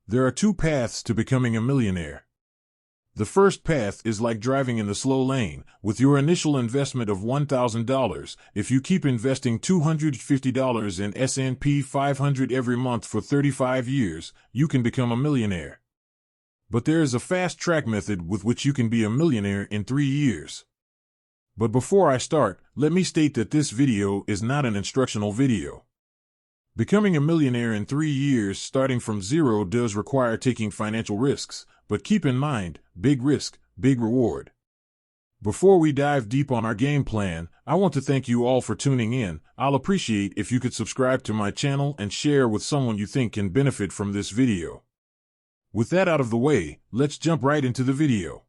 There are two paths to becoming a millionaire. The first path is like driving in the slow lane. With your initial investment of $1,000, if you keep investing $250 in S&P 500 every month for 35 years, you can become a millionaire. But there is a fast-track method with which you can be a millionaire in 3 years. But before I start, let me state that this video is not an instructional video. Becoming a millionaire in 3 years starting from zero does require taking financial risks, but keep in mind, big risk, big reward. Before we dive deep on our game plan, I want to thank you all for tuning in. I'll appreciate if you could subscribe to my channel and share with someone you think can benefit from this video. With that out of the way, let's jump right into the video.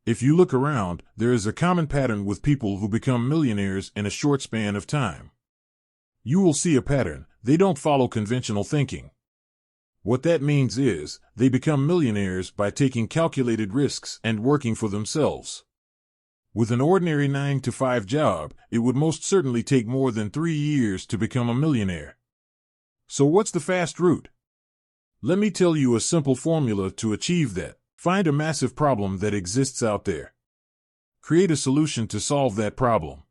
If you look around, there is a common pattern with people who become millionaires in a short span of time. You will see a pattern. They don't follow conventional thinking. What that means is, they become millionaires by taking calculated risks and working for themselves. With an ordinary 9-to-5 job, it would most certainly take more than 3 years to become a millionaire. So what's the fast route? Let me tell you a simple formula to achieve that. Find a massive problem that exists out there. Create a solution to solve that problem.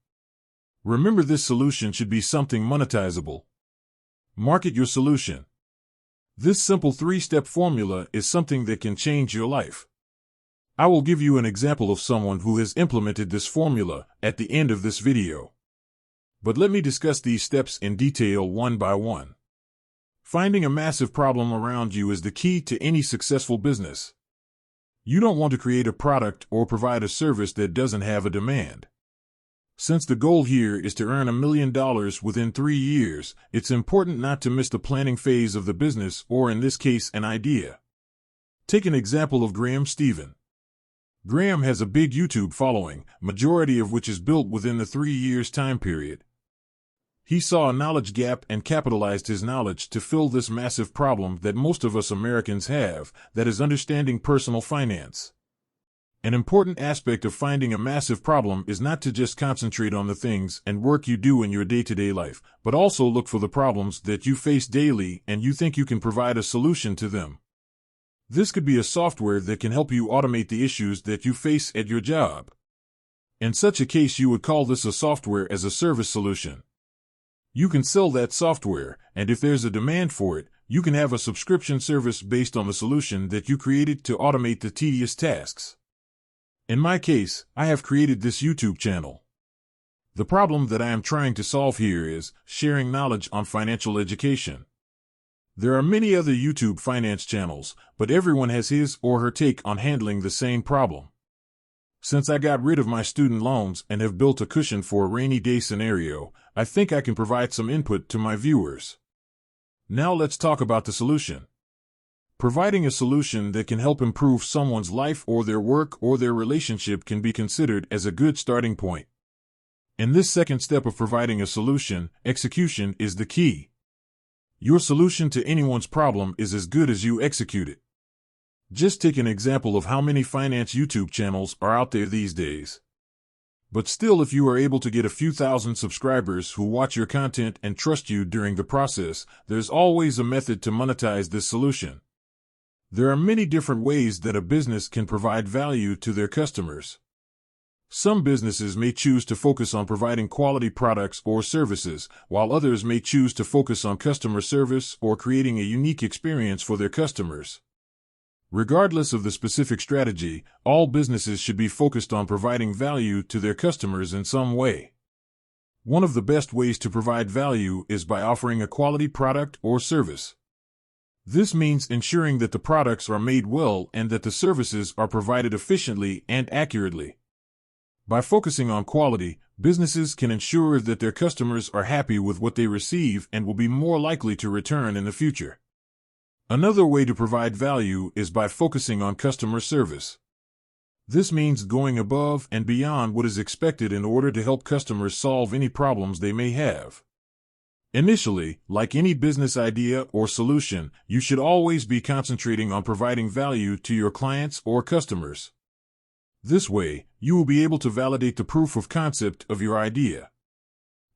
Remember, this solution should be something monetizable. Market your solution. This simple 3-step formula is something that can change your life. I will give you an example of someone who has implemented this formula at the end of this video. But let me discuss these steps in detail one by one. Finding a massive problem around you is the key to any successful business. You don't want to create a product or provide a service that doesn't have a demand. Since the goal here is to earn $1 million within 3 years, it's important not to miss the planning phase of the business, or in this case, an idea. Take an example of Graham Stephan. Graham has a big YouTube following, majority of which is built within the 3 years time period. He saw a knowledge gap and capitalized his knowledge to fill this massive problem that most of us Americans have, that is understanding personal finance. An important aspect of finding a massive problem is not to just concentrate on the things and work you do in your day-to-day life, but also look for the problems that you face daily and you think you can provide a solution to them. This could be a software that can help you automate the issues that you face at your job. In such a case, you would call this a software as a service solution. You can sell that software, and if there's a demand for it, you can have a subscription service based on the solution that you created to automate the tedious tasks. In my case, I have created this YouTube channel. The problem that I am trying to solve here is sharing knowledge on financial education. There are many other YouTube finance channels, but everyone has his or her take on handling the same problem. Since I got rid of my student loans and have built a cushion for a rainy day scenario, I think I can provide some input to my viewers. Now let's talk about the solution. Providing a solution that can help improve someone's life or their work or their relationship can be considered as a good starting point. In this second step of providing a solution, execution is the key. Your solution to anyone's problem is as good as you execute it. Just take an example of how many finance YouTube channels are out there these days. But still, if you are able to get a few thousand subscribers who watch your content and trust you during the process, there's always a method to monetize this solution. There are many different ways that a business can provide value to their customers. Some businesses may choose to focus on providing quality products or services, while others may choose to focus on customer service or creating a unique experience for their customers. Regardless of the specific strategy, all businesses should be focused on providing value to their customers in some way. One of the best ways to provide value is by offering a quality product or service. This means ensuring that the products are made well and that the services are provided efficiently and accurately. By focusing on quality, businesses can ensure that their customers are happy with what they receive and will be more likely to return in the future. Another way to provide value is by focusing on customer service. This means going above and beyond what is expected in order to help customers solve any problems they may have. Initially, like any business idea or solution, you should always be concentrating on providing value to your clients or customers. This way, you will be able to validate the proof of concept of your idea.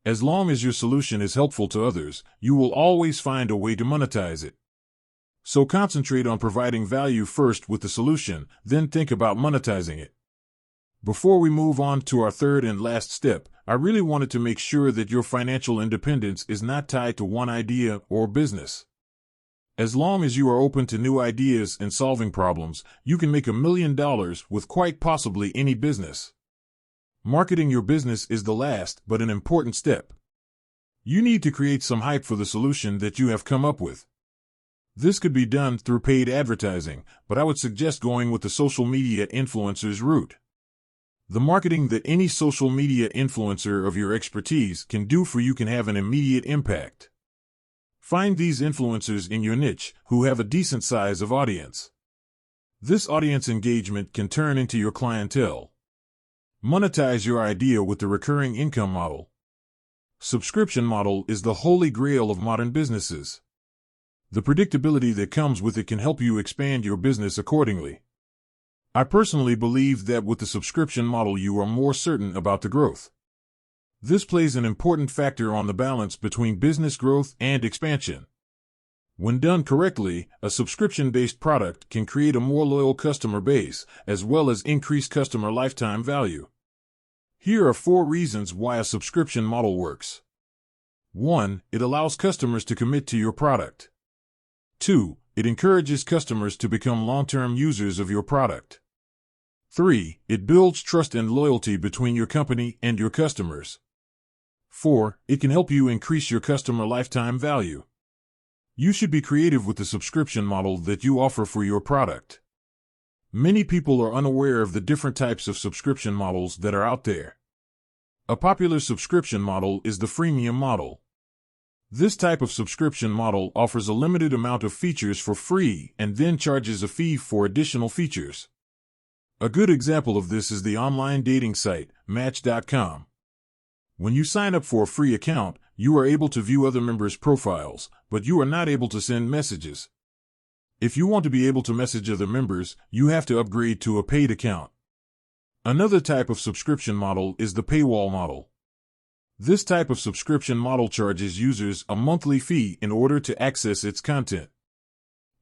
As long as your solution is helpful to others, you will always find a way to monetize it. So concentrate on providing value first with the solution, then think about monetizing it. Before we move on to our third and last step, I really wanted to make sure that your financial independence is not tied to one idea or business. As long as you are open to new ideas and solving problems, you can make $1 million with quite possibly any business. Marketing your business is the last but an important step. You need to create some hype for the solution that you have come up with. This could be done through paid advertising, but I would suggest going with the social media influencers route. The marketing that any social media influencer of your expertise can do for you can have an immediate impact. Find these influencers in your niche who have a decent size of audience. This audience engagement can turn into your clientele. Monetize your idea with the recurring income model. Subscription model is the holy grail of modern businesses. The predictability that comes with it can help you expand your business accordingly. I personally believe that with the subscription model you are more certain about the growth. This plays an important factor on the balance between business growth and expansion. When done correctly, a subscription-based product can create a more loyal customer base, as well as increase customer lifetime value. Here are 4 reasons why a subscription model works. 1. It allows customers to commit to your product. 2. It encourages customers to become long-term users of your product. 3. It builds trust and loyalty between your company and your customers. 4. It can help you increase your customer lifetime value. You should be creative with the subscription model that you offer for your product. Many people are unaware of the different types of subscription models that are out there. A popular subscription model is the freemium model. This type of subscription model offers a limited amount of features for free and then charges a fee for additional features. A good example of this is the online dating site, Match.com. When you sign up for a free account, you are able to view other members' profiles, but you are not able to send messages. If you want to be able to message other members, you have to upgrade to a paid account. Another type of subscription model is the paywall model. This type of subscription model charges users a monthly fee in order to access its content.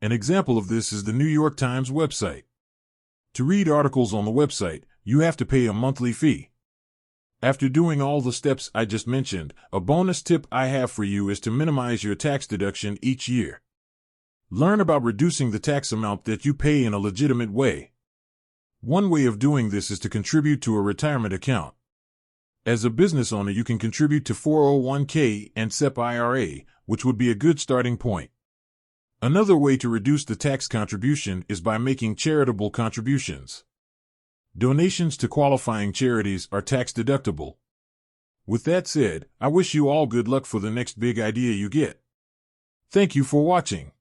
An example of this is the New York Times website. To read articles on the website, you have to pay a monthly fee. After doing all the steps I just mentioned, a bonus tip I have for you is to minimize your tax deduction each year. Learn about reducing the tax amount that you pay in a legitimate way. One way of doing this is to contribute to a retirement account. As a business owner, you can contribute to 401k and SEP IRA, which would be a good starting point. Another way to reduce the tax contribution is by making charitable contributions. Donations to qualifying charities are tax deductible. With that said, I wish you all good luck for the next big idea you get. Thank you for watching.